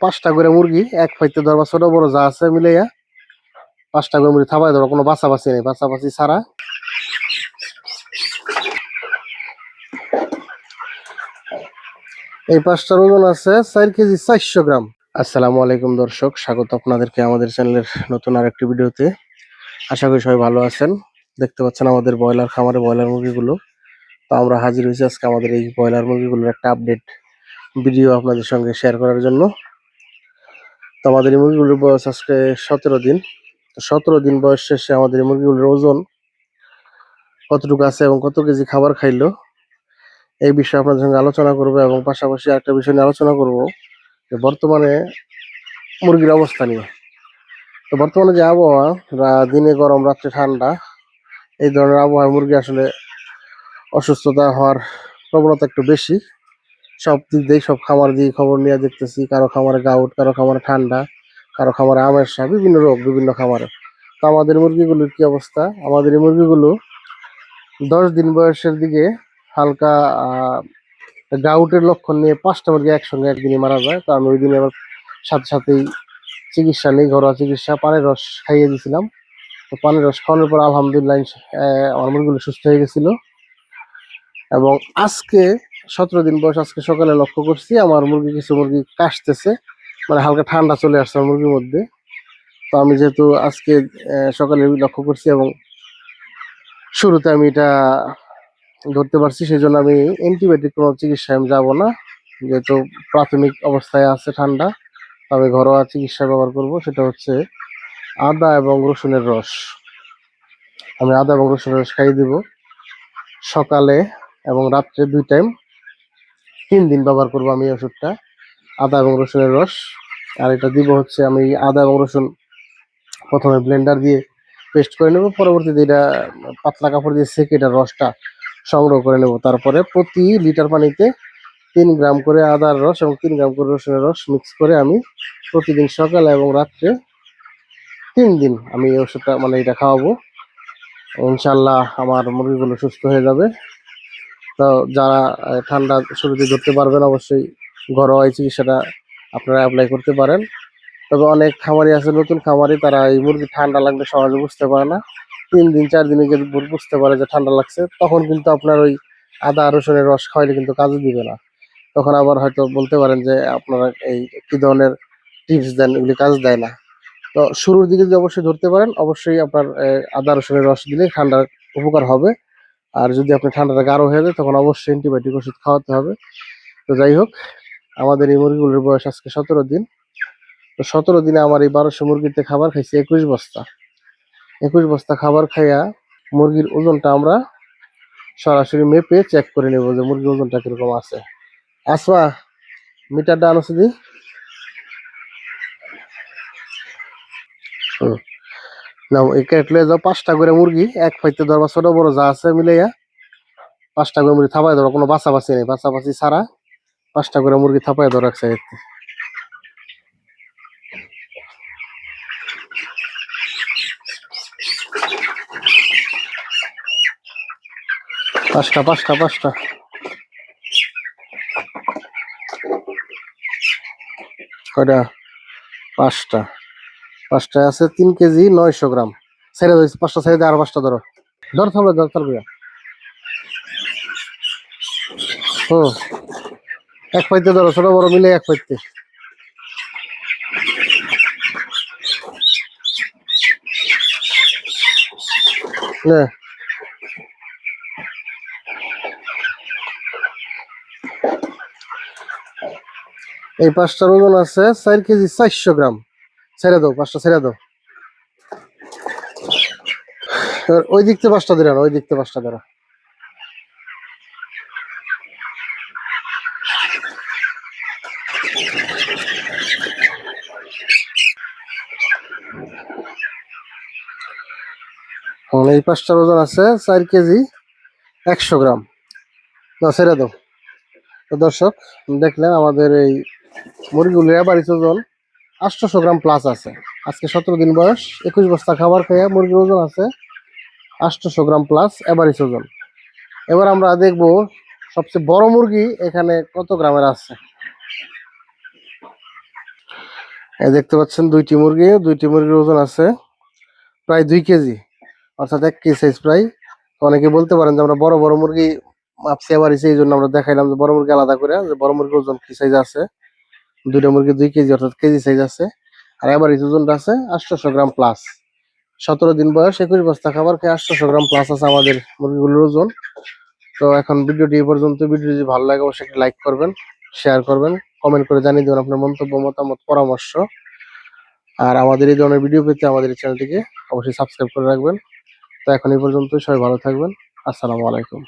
5টা করে মুরগি এক ফাইতে ধরবা, ছোট বড় যা আছে মিলাইয়া 5টা করে মুরগি থাবাই ধরো, কোনো বাছাবাছি নেই, বাছাবাছি ছাড়া। এই 5টার ওজন আছে 4 কেজি 400 গ্রাম। আসসালামু আলাইকুম দর্শক, স্বাগত আপনাদেরকে আমাদের চ্যানেলের নতুন আরেকটি ভিডিওতে। আশা করি সবাই ভালো আছেন। দেখতে পাচ্ছেন আমাদের ব্রয়লার খামারে ব্রয়লার মুরগিগুলো। তো আমরা হাজির হয়েছি আজকে আমাদের এই ব্রয়লার মুরগিগুলোর একটা আপডেট ভিডিও আপনাদের সঙ্গে শেয়ার করার জন্য। তো আমাদের এই মুরগিগুলোর বয়স আজকে 17 দিন। তো 17 দিন বয়স শেষে আমাদের এই মুরগিগুলোর ওজন কতটুকু আছে এবং কত কেজি খাবার খাইলো, এই বিষয়ে আপনাদের সঙ্গে আলোচনা করবো। এবং পাশাপাশি একটা বিষয় নিয়ে আলোচনা করব যে বর্তমানে মুরগির অবস্থা নিয়ে। তো বর্তমানে যে আবহাওয়া, দিনে গরম রাত্রে ঠান্ডা, এই ধরনের আবহাওয়ায় মুরগি আসলে অসুস্থতা হওয়ার প্রবণতা একটু বেশি। সব দিক দিয়ে, সব খামার দিয়ে খবর নিয়ে দেখতেছি, কারো খামারে গাউট, কারো খামারে ঠান্ডা, কারো খামারে আমাশা, বিভিন্ন রোগ বিভিন্ন খামারে। তো আমাদের মুরগিগুলোর কি অবস্থা? আমাদের এই মুরগিগুলো 10 দিন বয়সের দিকে হালকা গাউটের লক্ষণ নিয়ে 5টা মুরগি একসঙ্গে একদিনে মারা যায়। তো আমি ওই দিনে আবার সাথে সাথেই চিকিৎসা নেই, ঘরোয়া চিকিৎসা, পানের রস খাইয়ে দিয়েছিলাম। তো পানের রস খাওয়ানোর পর আলহামদুলিল্লাহ আমার মুরগিগুলো সুস্থ হয়ে গেছিল। এবং আজকে 17 দিন বয়স, আজকে সকালে লক্ষ্য করছি আমার কিছু মুরগি কাশতেছে, মানে হালকা ঠান্ডা চলে আসছে আমার মুরগির মধ্যে। তো আমি যেহেতু আজকে সকালে লক্ষ্য করছি এবং শুরুতে আমি এটা ধরতে পারছি, সেই জন্য আমি অ্যান্টিবায়োটিক কোনো চিকিৎসায় আমি যাবো না। যেহেতু প্রাথমিক অবস্থায় আছে ঠান্ডা, আমি ঘরোয়া চিকিৎসা ব্যবহার করব। সেটা হচ্ছে আদা এবং রসুনের রস। আমি আদা এবং রসুনের রস খাইয়ে দিব সকালে এবং রাত্রে 2 টাইম, 3 দিন ব্যবহার করব আমি ওষুধটা, আদা এবং রসুনের রস। আর এটা দিব হচ্ছে, আমি আদা এবং রসুন প্রথমে ব্লেন্ডার দিয়ে পেস্ট করে নেব, পরবর্তীতে এটা পাতলা কাপড় দিয়ে সেকে এটা রসটা সংগ্রহ করে নেব। তারপরে প্রতি লিটার পানিতে 3 গ্রাম করে আদার রস এবং 3 গ্রাম করে রসুনের রস মিক্স করে আমি প্রতিদিন সকালে এবং রাত্রে 3 দিন আমি এই ওষুধটা, মানে এটা খাওয়াবো। ইনশাল্লাহ আমার মুরগিগুলো সুস্থ হয়ে যাবে। তো যারা ঠান্ডা শুরুতে ধরতে পারবেন, অবশ্যই ঘরোয়া এই চিকিৎসাটা আপনারা অ্যাপ্লাই করতে পারেন। তবে অনেক খামারি আছে, নতুন খামারি, তারা এই মুরগি ঠান্ডা লাগলে সহজে বুঝতে পারে না। 3 দিন 4 দিনে যদি বুঝতে পারে যে ঠান্ডা লাগছে, তখন কিন্তু আপনার ওই আদা রসুনের রস খাওয়াইলে কিন্তু কাজে দিবে না। তখন আবার হয়তো বলতে পারেন যে আপনারা এই কি ধরনের টিপস দেন, এগুলি কাজ দেয় না। তো শুরুর দিকে যদি অবশ্যই ধরতে পারেন, অবশ্যই আপনার আদা রসুনের রস দিলে ঠান্ডার উপকার হবে। আর যদি আপনার ঠান্ডাটা গাঢ় হয়ে যায়, তখন অবশ্যই অ্যান্টিবায়োটিক ওষুধ খাওয়াতে হবে। তো যাই হোক, আমাদের এই মুরগিগুলোর বয়স আজকে 17 দিন। তো 17 দিনে আমার এই 1200 মুরগিতে খাবার খাইছে 21 বস্তা। 21 বস্তা খাবার খাইয়া মুরগির ওজনটা আমরা সরাসরি মেপে চেক করে নেব যে মুরগির ওজনটা কিরকম আছে। আসমা, মিটারটা আনো দি। নাও, এই কেটলে যাও 5টা করে মুরগি এক ফাইতে ধরবা, ছোট বড় যা আছে মিলাইয়া 5টা করে মুরগি থাপায় ধরো, কোনো বাছাবাছি নেই, বাছাবাছি ছাড়া 5টা করে মুরগি থাপায় ধরো এক সাইড। 5টা কয়টা? 5টা। 5টায় আছে 3 কেজি 900 গ্রাম। ছেড়ে দিয়েছি 5টা, ছেড়ে দিয়ে আর 5টা ধরো, ধর থাকবে। হুম, এক পাইতে ধরো, ছোট বড় মিলে এক পাইতে। এই 5টার ওজন আছে 4 কেজি 400 গ্রাম। ছেড়ে দাও, 5টা ছেড়ে দাও। ওই দিক থেকে 5টা ধরে, ওই দিক থেকে 5টা ধরো। এই 5টার ওজন আছে 4 কেজি 100 গ্রাম। না, ছেড়ে দাও। তো দর্শক, দেখলেন আমাদের এই মুরগিগুলোর এভারেজ ওজন 800 গ্রাম প্লাস আছে। আজকে 17 দিন বয়স, 21 বস্তা খাবার খেয়ে মুরগির ওজন আছে 800 গ্রাম প্লাস এভারেজ ওজন। এবার আমরা দেখবো সবচেয়ে বড় মুরগি এখানে কত গ্রামের আছে। এই দেখতে পাচ্ছেন দুইটি মুরগির ওজন আছে প্রায় 2 কেজি, অর্থাৎ 1 কেজি সাইজ প্রায়। তো অনেকে বলতে পারেন যে আমরা বড় বড় মুরগি মাপছি আবার এই জন্য আমরা দেখাইলাম যে বড় মুরগি আলাদা করে, যে বড় মুরগির ওজন কি সাইজ আছে। দুইটা মুরগি 2 কেজি অর্থাৎ কেজি সাইজ আছে। আর এবার এই ওজনটা আছে 800 গ্রাম প্লাস। 17 দিন বয়স, 21 বস্তা খাবার খেয়ে 800 গ্রাম প্লাস আছে আমাদের মুরগিগুলোর ওজন। তো এখন ভিডিওটি এই পর্যন্ত। ভিডিও যদি ভালো লাগে অবশ্যই একটা লাইক করবেন, শেয়ার করবেন, কমেন্ট করে জানিয়ে দেবেন আপনার মন্তব্য, মতামত, পরামর্শ। আর আমাদের এই ধরনের ভিডিও পেতে আমাদের এই চ্যানেলটিকে অবশ্যই সাবস্ক্রাইব করে রাখবেন। তো এখন এই পর্যন্ত, সবাই ভালো থাকবেন। আসসালামু আলাইকুম।